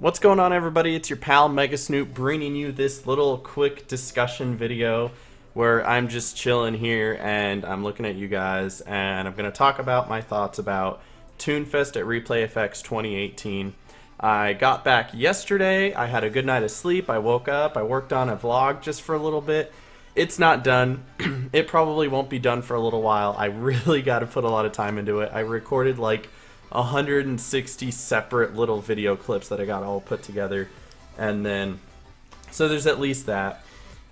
What's going on, everybody? It's your pal Mega Snoop bringing you this little quick discussion video where I'm just chilling here and I'm looking at you guys and I'm going to talk about my thoughts about Toonfest at Replay FX 2018. I got back yesterday. I had a good night of sleep. I woke up. I worked on a vlog just for a little bit. It's not done. It probably won't be done for a little while. I really got to put a lot of time into it. I recorded like 160 separate little video clips that I got all put together, and then so there's at least that.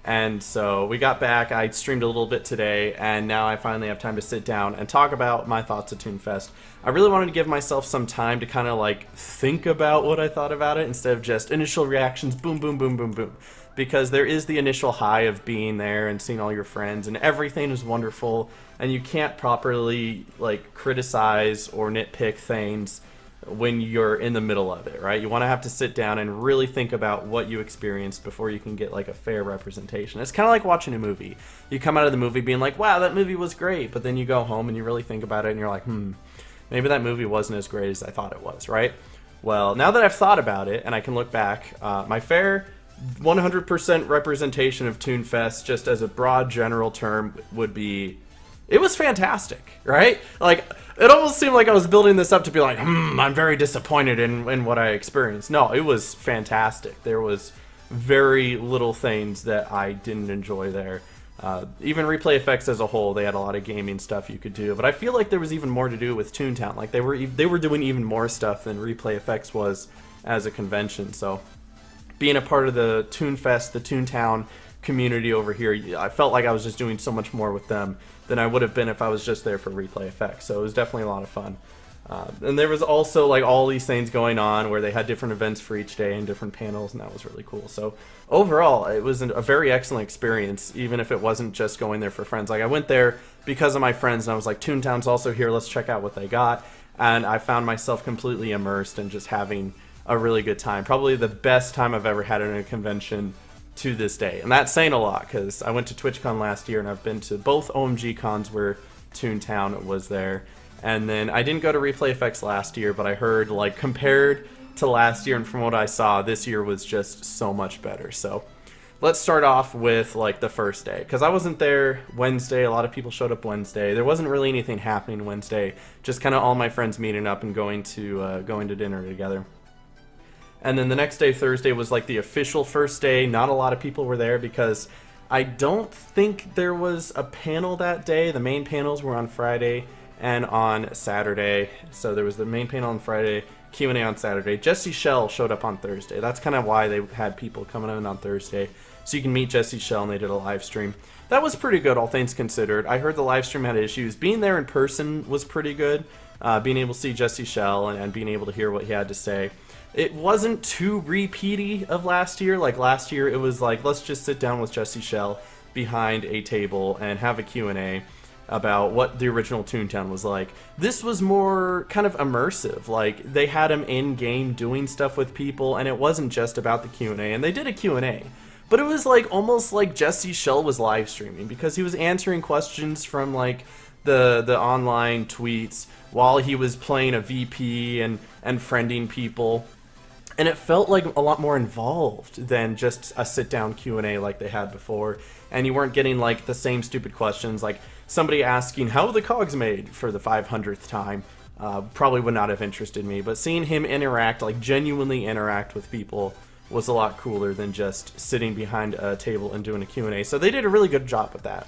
And so we got back, I streamed a little bit today, and now I finally have time to sit down and talk about my thoughts of Toonfest. I really wanted to give myself some time to kind of like think about what I thought about it instead of just initial reactions, boom, boom, boom, boom, boom. Because there is the initial high of being there and seeing all your friends, and everything is wonderful, and you can't properly like criticize or nitpick things when you're in the middle of it, right? You want to have to sit down and really think about what you experienced before you can get like a fair representation. It's kind of like watching a movie. You come out of the movie being like, wow, that movie was great, but then you go home and you really think about it and you're like, maybe that movie wasn't as great as I thought it was, right? Well, now that I've thought about it and I can look back, my fair 100% representation of Toonfest, just as a broad general term, would be it was fantastic, right? Like, it almost seemed like I was building this up to be like, I'm very disappointed in what I experienced. No, it was fantastic. There was very little things that I didn't enjoy there. Even Replay Effects as a whole, they had a lot of gaming stuff you could do, but I feel like there was even more to do with Toontown. Like, they were doing even more stuff than Replay Effects was as a convention. So being a part of the Toonfest, the Toontown community over here, I felt like I was just doing so much more with them than I would have been if I was just there for Replay Effects. So it was definitely a lot of fun. And there was also like all these things going on where they had different events for each day and different panels, and that was really cool. So overall, it was a very excellent experience, even if it wasn't just going there for friends. Like, I went there because of my friends, and I was like, Toontown's also here, let's check out what they got. And I found myself completely immersed and just having a really good time. Probably the best time I've ever had in a convention to this day. And that's saying a lot, because I went to TwitchCon last year and I've been to both OMG cons where Toontown was there. And then I didn't go to Replay Effects last year, but I heard, like, compared to last year and from what I saw, this year was just so much better. So let's start off with like the first day, because I wasn't there Wednesday. A lot of people showed up Wednesday. There wasn't really anything happening Wednesday, just kind of all my friends meeting up and going to dinner together. And then the next day, Thursday, was like the official first day. Not a lot of people were there because I don't think there was a panel that day. The main panels were on Friday and on Saturday. So there was the main panel on Friday, Q&A on Saturday. Jesse Shell showed up on Thursday. That's kind of why they had people coming in on Thursday, so you can meet Jesse Shell, and they did a live stream. That was pretty good, all things considered. I heard the live stream had issues. Being there in person was pretty good. Being able to see Jesse Shell and being able to hear what he had to say. It wasn't too repeaty of last year. Like, last year, it was like, let's just sit down with Jesse Shell behind a table and have a Q&A about what the original Toontown was like. This was more kind of immersive. Like, they had him in-game doing stuff with people, and it wasn't just about the Q&A. And they did a Q&A, but it was like almost like Jesse Shell was live streaming, because he was answering questions from like the online tweets while he was playing a VP and friending people. And it felt like a lot more involved than just a sit-down Q&A like they had before. And you weren't getting like the same stupid questions, like somebody asking how are the cogs made for the 500th time. Probably would not have interested me. But seeing him interact, like genuinely interact with people, was a lot cooler than just sitting behind a table and doing a Q&A. So they did a really good job with that.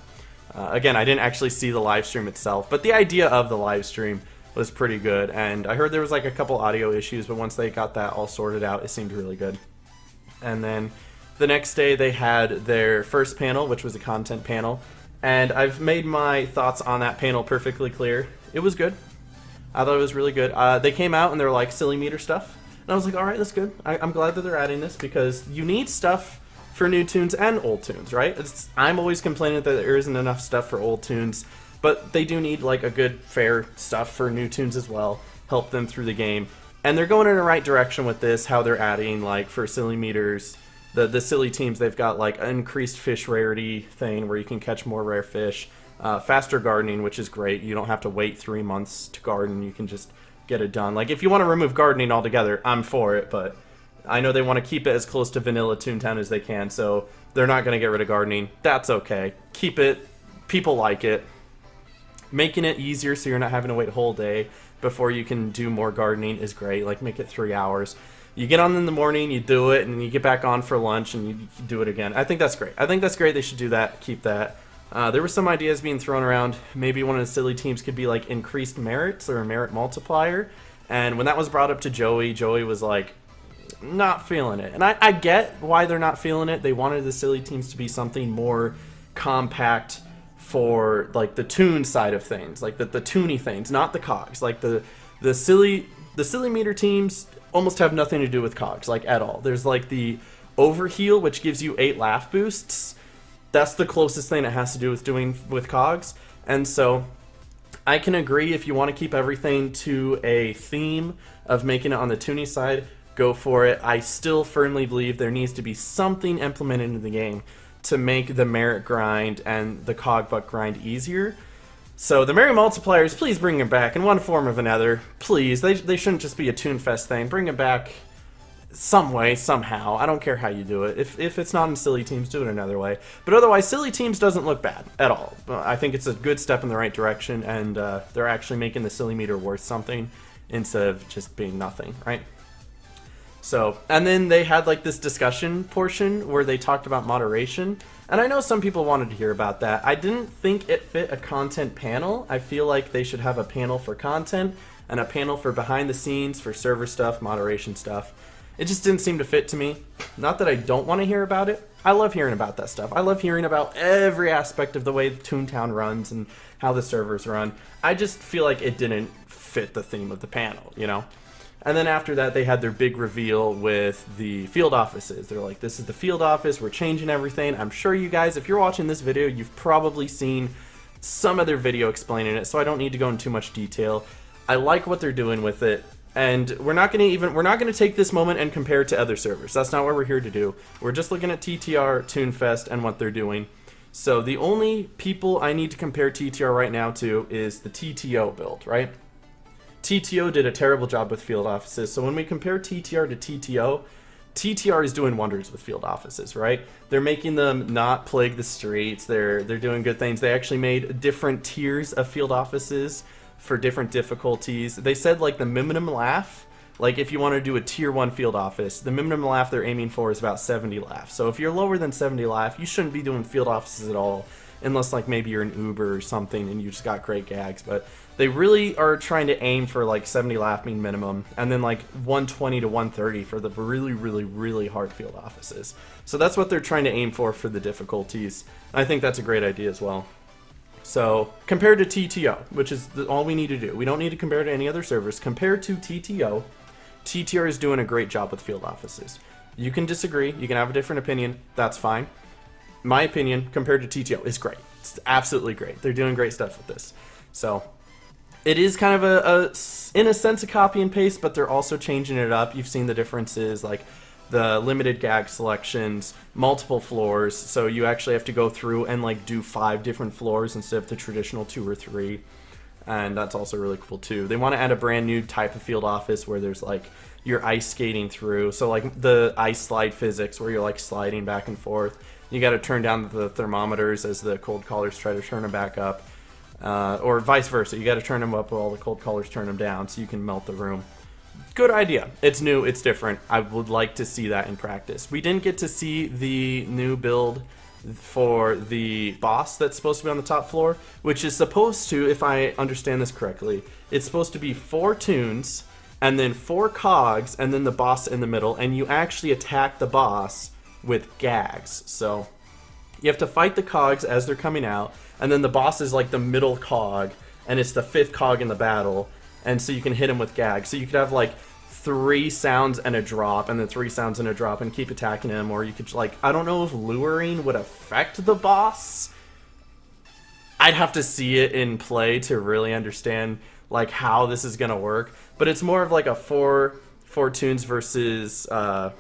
Again, I didn't actually see the live stream itself, but the idea of the live stream was pretty good, and I heard there was like a couple audio issues, but once they got that all sorted out, it seemed really good. And then the next day they had their first panel, which was a content panel, and I've made my thoughts on that panel perfectly clear. It was good. I thought it was really good. They came out and they were like silly meter stuff, and I was like, alright, that's good. I'm glad that they're adding this, because you need stuff for new tunes and old tunes, right? I'm always complaining that there isn't enough stuff for old tunes, but they do need like a good, fair stuff for new tunes as well. Help them through the game. And they're going in the right direction with this, how they're adding, like, for silly meters, the silly teams, they've got like an increased fish rarity thing where you can catch more rare fish. Faster gardening, which is great. You don't have to wait 3 months to garden. You can just get it done. Like, if you want to remove gardening altogether, I'm for it, but I know they want to keep it as close to vanilla Toontown as they can, so they're not going to get rid of gardening. That's okay. Keep it. People like it. Making it easier so you're not having to wait a whole day before you can do more gardening is great. Like, make it 3 hours. You get on in the morning, you do it, and then you get back on for lunch, and you do it again. I think that's great. I think that's great. They should do that. Keep that. There were some ideas being thrown around. Maybe one of the silly teams could be like increased merits or a merit multiplier. And when that was brought up to Joey, Joey was like, not feeling it. And I get why they're not feeling it. They wanted the silly teams to be something more compact for like the toon side of things, like the toony things, not the cogs. Like the silly meter teams almost have nothing to do with cogs, like at all. There's like the overheal, which gives you 8 laugh boosts. That's the closest thing it has to do with doing with cogs. And so I can agree, if you want to keep everything to a theme of making it on the toony side, go for it. I still firmly believe there needs to be something implemented into the game to make the merit grind and the cog buck grind easier. So the merit multipliers, please bring them back in one form or another. Please, they shouldn't just be a Toonfest thing. Bring them back some way, somehow. I don't care how you do it. If it's not in silly teams, do it another way. But otherwise, silly teams doesn't look bad at all. I think it's a good step in the right direction, and they're actually making the silly meter worth something instead of just being nothing, right? So, and then they had like this discussion portion where they talked about moderation, and I know some people wanted to hear about that. I didn't think it fit a content panel. I feel like they should have a panel for content and a panel for behind the scenes, for server stuff, moderation stuff. It just didn't seem to fit to me. Not that I don't want to hear about it. I love hearing about that stuff. I love hearing about every aspect of the way Toontown runs and how the servers run. I just feel like it didn't fit the theme of the panel, you know? And then after that, they had their big reveal with the field offices. They're like, this is the field office, we're changing everything. I'm sure you guys, if you're watching this video, you've probably seen some other video explaining it, so I don't need to go into too much detail. I like what they're doing with it, and we're not gonna take this moment and compare it to other servers. That's not what we're here to do. We're just looking at TTR, Toonfest, and what they're doing. So the only people I need to compare TTR right now to is the TTO build, right? TTO did a terrible job with field offices, so when we compare TTR to TTO, TTR is doing wonders with field offices, right? They're making them not plague the streets, they're doing good things. They actually made different tiers of field offices for different difficulties. They said like the minimum laugh, like if you want to do a tier 1 field office, the minimum laugh they're aiming for is about 70 laugh. So if you're lower than 70 laugh, you shouldn't be doing field offices at all, unless like maybe you're an Uber or something and you just got great gags. But they really are trying to aim for like 70 laugh mean minimum, and then like 120 to 130 for the really hard field offices. So that's what they're trying to aim for the difficulties. I think that's a great idea as well. So compared to TTO, which is all we need to do, we don't need to compare to any other servers. Compared to TTO, TTR is doing a great job with field offices. You can disagree, you can have a different opinion, that's fine. My opinion, compared to TTO, is great. It's absolutely great. They're doing great stuff with this. So it is kind of in a sense, a copy and paste, but they're also changing it up. You've seen the differences, like the limited gag selections, multiple floors, so you actually have to go through and like do 5 different floors instead of the traditional 2 or 3. And that's also really cool too. They want to add a brand new type of field office where there's like you're ice skating through, so like the ice slide physics where you're like sliding back and forth. You got to turn down the thermometers as the cold callers try to turn them back up, or vice versa. You got to turn them up while the cold callers turn them down so you can melt the room. Good idea. It's new, it's different. I would like to see that in practice. We didn't get to see the new build for the boss that's supposed to be on the top floor, which is supposed to, if I understand this correctly, it's supposed to be 4 toons and then 4 cogs and then the boss in the middle, and you actually attack the boss with gags. So you have to fight the cogs as they're coming out, and then the boss is like the middle cog, and it's the 5th cog in the battle, and so you can hit him with gags. So you could have like 3 sounds and a drop, and then 3 sounds and a drop, and keep attacking him. Or you could like, I don't know if luring would affect the boss. I'd have to see it in play to really understand like how this is gonna work, but it's more of like a 4 toons versus 5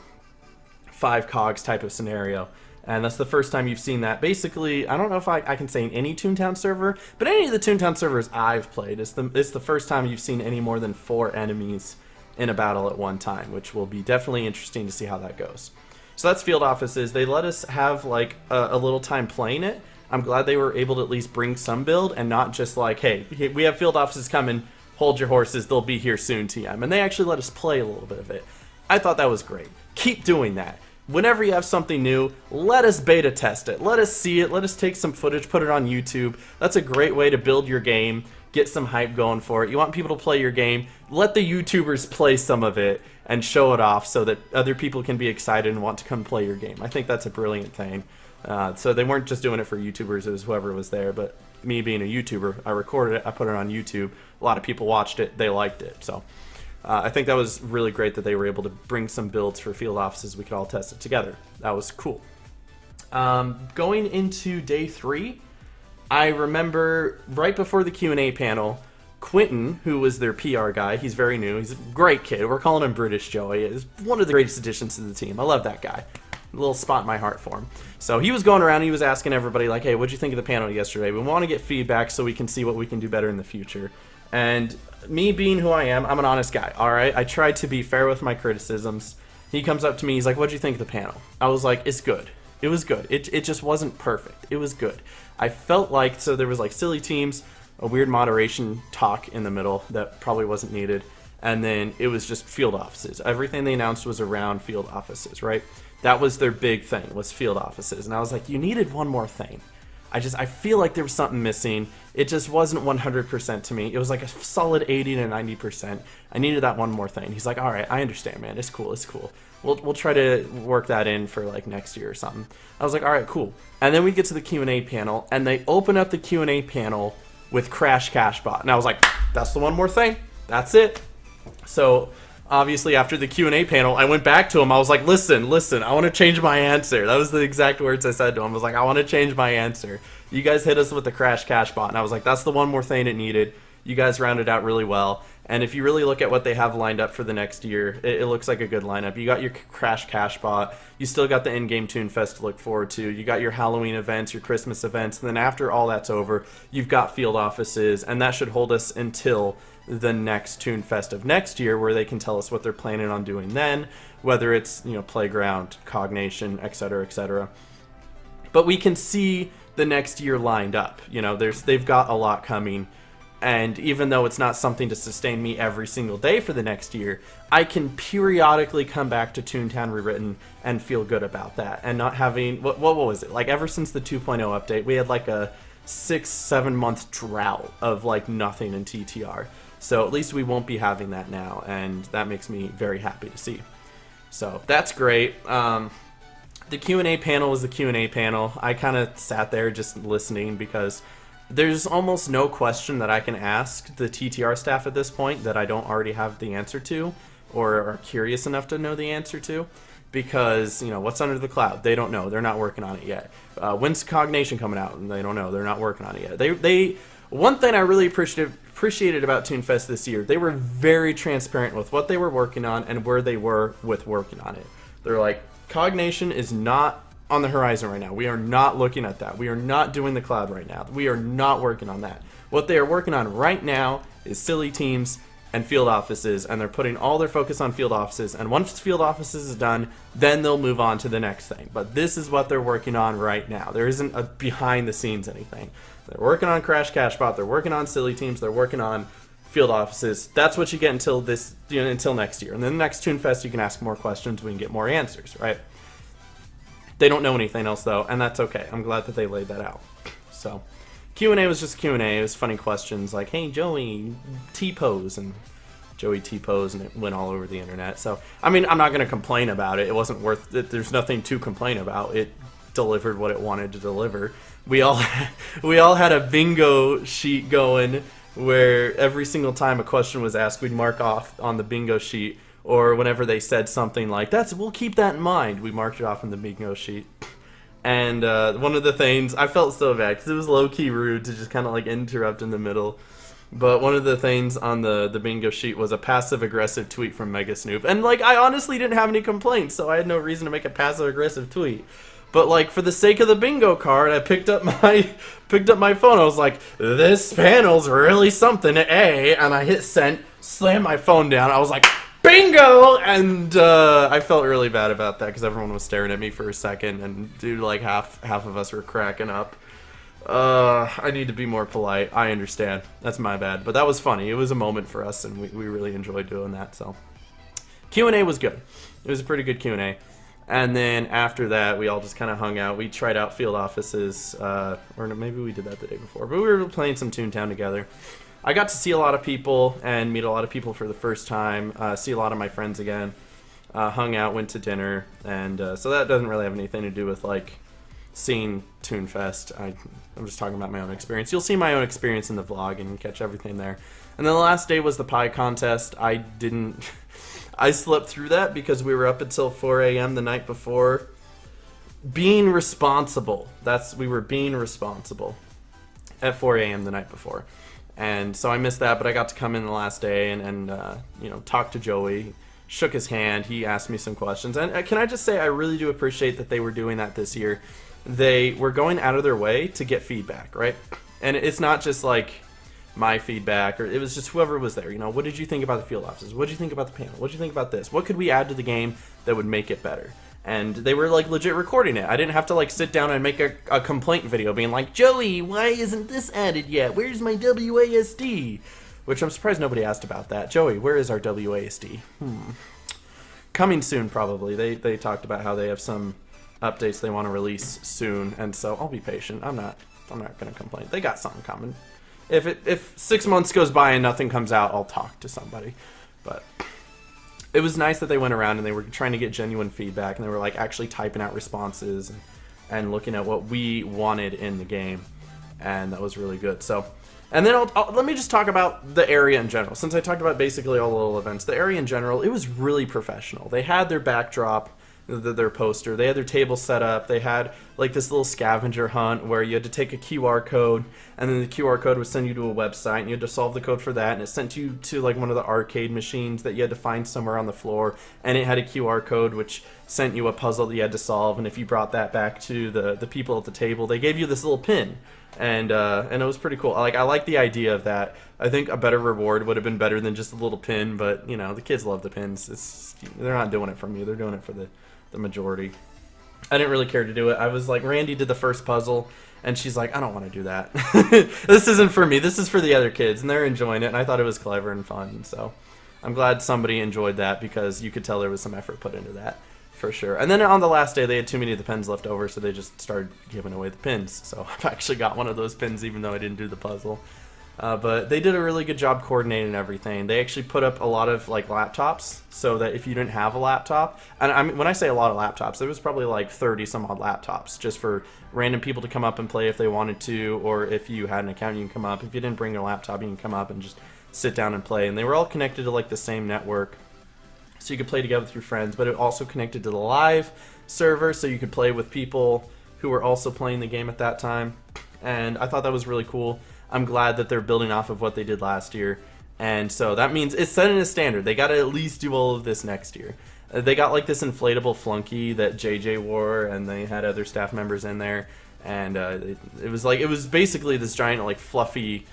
cogs type of scenario. And that's the first time you've seen that. Basically, I don't know if I can say in any Toontown server, but any of the Toontown servers I've played, it's the first time you've seen any more than 4 enemies in a battle at one time, which will be definitely interesting to see how that goes. So that's field offices. They let us have like a little time playing it. I'm glad they were able to at least bring some build and not just like, hey, we have field offices coming, hold your horses, they'll be here soon, TM. And they actually let us play a little bit of it. I thought that was great. Keep doing that. Whenever you have something new, let us beta test it. Let us see it. Let us take some footage, put it on YouTube. That's a great way to build your game, get some hype going for it. You want people to play your game, let the YouTubers play some of it and show it off so that other people can be excited and want to come play your game. I think that's a brilliant thing. So they weren't just doing it for YouTubers, it was whoever was there, but me being a YouTuber, I recorded it, I put it on YouTube. A lot of people watched it, they liked it. So I think that was really great that they were able to bring some builds for field offices. We could all test it together. That was cool. Going into day 3, I remember right before the Q&A panel, Quentin, who was their PR guy, he's very new, he's a great kid. We're calling him British Joey. He's one of the greatest additions to the team. I love that guy. A little spot in my heart for him. So he was going around, he was asking everybody like, hey, what'd you think of the panel yesterday? We want to get feedback so we can see what we can do better in the future. And me being who I am, I'm an honest guy, alright? I try to be fair with my criticisms. He comes up to me, he's like, what'd you think of the panel? I was like, it's good. It was good. It just wasn't perfect. It was good. I felt like, so there was like silly teams, a weird moderation talk in the middle that probably wasn't needed, and then it was just field offices. Everything they announced was around field offices, right? That was their big thing, was field offices. And I was like, you needed one more thing. I feel like there was something missing. It just wasn't 100% to me. It was like a solid 80 to 90%. I needed that one more thing. He's like, all right, I understand, man. It's cool. It's cool. We'll try to work that in for like next year or something. I was like, all right, cool. And then we get to the Q&A panel, and they open up the Q&A panel with Crash Cashbot. And I was like, that's the one more thing. That's it. So obviously after the Q&A panel, I went back to him. I was like, listen, I want to change my answer. That was the exact words I said to him. I was like, I want to change my answer. You guys hit us with the Crash Cashbot. And I was like, that's the one more thing it needed. You guys rounded out really well. And if you really look at what they have lined up for the next year, it looks like a good lineup. You got your Crash Cashbot. You still got the in-game Toonfest to look forward to. You got your Halloween events, your Christmas events. And then after all that's over, you've got field offices. And that should hold us until the next Toonfest of next year, where they can tell us what they're planning on doing then, whether it's, you know, Playground, Cognation, etc., etc. But we can see the next year lined up. You know, they've got a lot coming. And even though it's not something to sustain me every single day for the next year, I can periodically come back to Toontown Rewritten and feel good about that. And not having, what was it? Like, ever since the 2.0 update, we had like a 6-7 month drought of like nothing in TTR. So at least we won't be having that now, and that makes me very happy to see. So that's great. The Q&A panel was the Q&A panel. I kind of sat there just listening because there's almost no question that I can ask the TTR staff at this point that I don't already have the answer to, or are curious enough to know the answer to, because, you know, what's under the cloud? They don't know. They're not working on it yet. When's Cognation coming out? And they don't know. They're not working on it yet. One thing I really appreciated about Toonfest this year, they were very transparent with what they were working on and where they were with working on it. They're like, Cognation is not on the horizon right now. We are not looking at that. We are not doing the cloud right now. We are not working on that. What they are working on right now is silly teams and field offices, and they're putting all their focus on field offices. And once field offices is done, then they'll move on to the next thing. But this is what they're working on right now. There isn't a behind the scenes anything. They're working on Crash Cashbot. They're working on silly teams. They're working on field offices. That's what you get until this, you know, until next year. And then the next Toonfest, you can ask more questions. We can get more answers, right? They don't know anything else though, and that's okay. I'm glad that they laid that out. So Q&A was just Q&A. It was funny questions like, hey, Joey, T-pose, and Joey T-pose, and it went all over the internet. So, I mean, I'm not going to complain about it. It wasn't worth it. There's nothing to complain about. It delivered what it wanted to deliver. We all had a bingo sheet going where every single time a question was asked, we'd mark off on the bingo sheet, or whenever they said something like, we'll keep that in mind, we marked it off on the bingo sheet. And one of the things, I felt so bad, because it was low-key rude to just kind of like interrupt in the middle. But one of the things on the bingo sheet was a passive-aggressive tweet from Mega Snoop. And like, I honestly didn't have any complaints, so I had no reason to make a passive-aggressive tweet. But like, for the sake of the bingo card, I picked up my phone. I was like, this panel's really something, and I hit send, slammed my phone down. I was like, Bingo! And I felt really bad about that because everyone was staring at me for a second, and dude, like half of us were cracking up. I need to be more polite. I understand. That's my bad. But that was funny. It was a moment for us, and we really enjoyed doing that. So Q&A was good. It was a pretty good Q&A. And then after that, we all just kind of hung out. We tried out field offices, or maybe we did that the day before. But we were playing some Toontown together. I got to see a lot of people and meet a lot of people for the first time, see a lot of my friends again, hung out, went to dinner, and so that doesn't really have anything to do with, like, seeing Toonfest. I'm just talking about my own experience. You'll see my own experience in the vlog and catch everything there. And then the last day was the pie contest. I slept through that because we were up until 4 a.m. the night before. Being responsible. We were being responsible at 4 a.m. the night before. And so I missed that, but I got to come in the last day and talk to Joey, shook his hand, he asked me some questions. And can I just say, I really do appreciate that they were doing that this year. They were going out of their way to get feedback, right? And it's not just like my feedback, or it was just whoever was there. What did you think about the field offices? What did you think about the panel? What did you think about this? What could we add to the game that would make it better? And they were like legit recording it. I didn't have to like sit down and make a complaint video being like, Joey, why isn't this added yet? Where's my WASD? Which I'm surprised nobody asked about that. Joey, where is our WASD? Coming soon, probably. They talked about how they have some updates they want to release soon, and so I'll be patient. I'm not gonna complain. They got something coming. If 6 months goes by and nothing comes out, I'll talk to somebody. But it was nice that they went around and they were trying to get genuine feedback, and they were like actually typing out responses and looking at what we wanted in the game, and that was really good. So, and then let me just talk about the area in general. Since I talked about basically all the little events, the area in general, it was really professional. They had their backdrop, their poster, they had their table set up, they had like this little scavenger hunt where you had to take a QR code, and then the QR code would send you to a website, and you had to solve the code for that, and it sent you to like one of the arcade machines that you had to find somewhere on the floor, and it had a QR code which sent you a puzzle that you had to solve, and if you brought that back to the people at the table, they gave you this little pin, and it was pretty cool. I like the idea of that. I think a better reward would have been better than just a little pin, but the kids love the pins. They're not doing it for me, they're doing it for the majority. I didn't really care to do it. I was like, Randy did the first puzzle, and she's like, I don't want to do that. This isn't for me. This is for the other kids, and they're enjoying it, and I thought it was clever and fun. So I'm glad somebody enjoyed that, because you could tell there was some effort put into that, for sure. And then on the last day, they had too many of the pins left over, so they just started giving away the pins. So I've actually got one of those pins, even though I didn't do the puzzle. But they did a really good job coordinating everything. They actually put up a lot of like laptops, so that if you didn't have a laptop, and I mean, when I say a lot of laptops, there was probably like 30 some odd laptops just for random people to come up and play if they wanted to, or if you had an account, you can come up. If you didn't bring your laptop, you can come up and just sit down and play. And they were all connected to like the same network, so you could play together with your friends. But it also connected to the live server, so you could play with people who were also playing the game at that time. And I thought that was really cool. I'm glad that they're building off of what they did last year, and so that means it's setting a standard. They got to at least do all of this next year. They got like this inflatable flunky that JJ wore, and they had other staff members in there, and it was basically this giant like fluffy,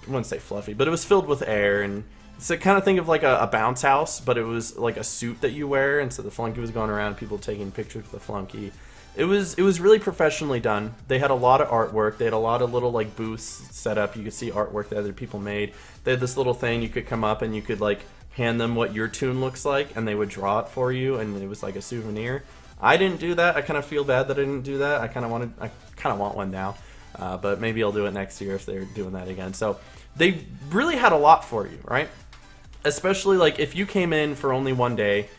I wouldn't say fluffy, but it was filled with air, and so kind of think of like a bounce house, but it was like a suit that you wear, and so the flunky was going around, people taking pictures with the flunky. It was really professionally done. They had a lot of artwork. They had a lot of little like booths set up. You could see artwork that other people made. They had this little thing you could come up and you could like hand them what your tune looks like, and they would draw it for you, and it was like a souvenir. I didn't do that. I kind of feel bad that I didn't do that. I kind of want one now, but maybe I'll do it next year if they're doing that again. So they really had a lot for you, right? Especially like if you came in for only one day,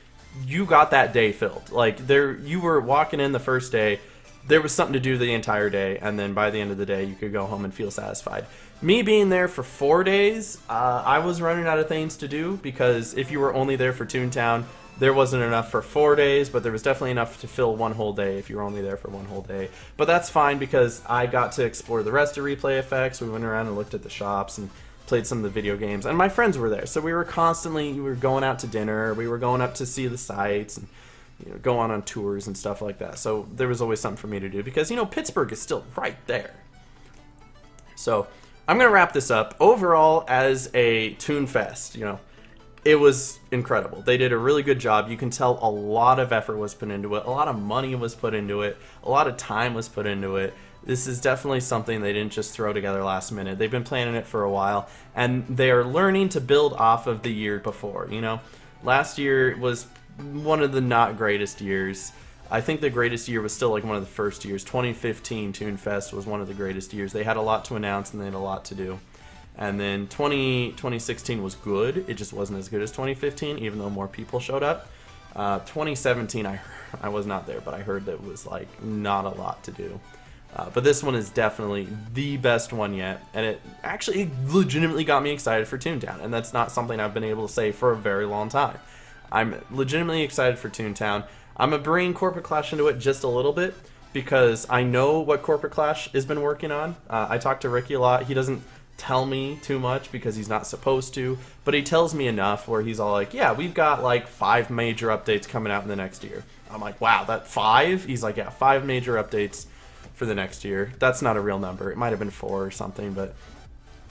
you got that day filled. Like you were walking in the first day, there was something to do the entire day, and then by the end of the day you could go home and feel satisfied. Me being there for 4 days, I was running out of things to do, because if you were only there for Toontown, there wasn't enough for 4 days, but there was definitely enough to fill one whole day if you were only there for one whole day. But that's fine, because I got to explore the rest of Replay FX. We went around and looked at the shops and played some of the video games, and my friends were there, so we were going out to dinner, we were going up to see the sites, and go on tours and stuff like that. So there was always something for me to do, because Pittsburgh is still right there. So I'm gonna wrap this up. Overall, as a Toonfest, it was incredible. They did a really good job. You can tell a lot of effort was put into it, a lot of money was put into it, a lot of time was put into it. This is definitely something they didn't just throw together last minute. They've been planning it for a while, and they are learning to build off of the year before. You know, last year was one of the not greatest years. I think the greatest year was still like one of the first years. 2015 Toonfest was one of the greatest years. They had a lot to announce and they had a lot to do. And then 2016 was good. It just wasn't as good as 2015, even though more people showed up. 2017, I was not there, but I heard that it was like not a lot to do. But this one is definitely the best one yet, and it actually legitimately got me excited for Toontown, and that's not something I've been able to say for a very long time. I'm legitimately excited for Toontown. I'm going to bring Corporate Clash into it just a little bit, because I know what Corporate Clash has been working on. I talk to Ricky a lot. He doesn't tell me too much because he's not supposed to, but he tells me enough where he's all like, yeah, we've got like 5 major updates coming out in the next year. I'm like, wow, that 5? He's like, yeah, 5 major updates for the next year. That's not a real number. It might have been 4 or something, but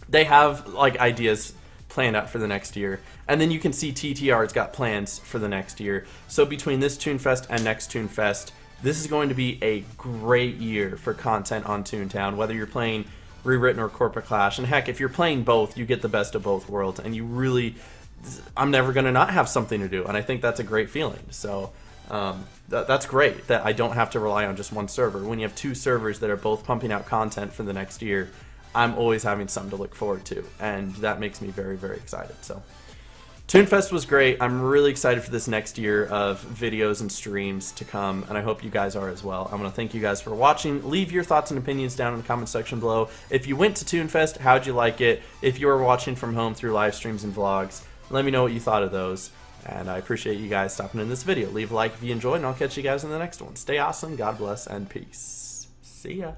they have like ideas planned out for the next year. And then you can see TTR's got plans for the next year. So between this Toonfest and next Toonfest, this is going to be a great year for content on Toontown, whether you're playing Rewritten or Corporate Clash. And heck, if you're playing both, you get the best of both worlds, and you really, I'm never going to not have something to do, and I think that's a great feeling. So that's great that I don't have to rely on just one server. When you have 2 servers that are both pumping out content for the next year, I'm always having something to look forward to, and that makes me very, very excited. So Toonfest was great. I'm really excited for this next year of videos and streams to come, and I hope you guys are as well. I want to thank you guys for watching. Leave your thoughts and opinions down in the comment section below. If you went to Toonfest, how'd you like it? If you are watching from home through live streams and vlogs, let me know what you thought of those. And I appreciate you guys stopping in this video. Leave a like if you enjoyed, and I'll catch you guys in the next one. Stay awesome, God bless, and peace. See ya.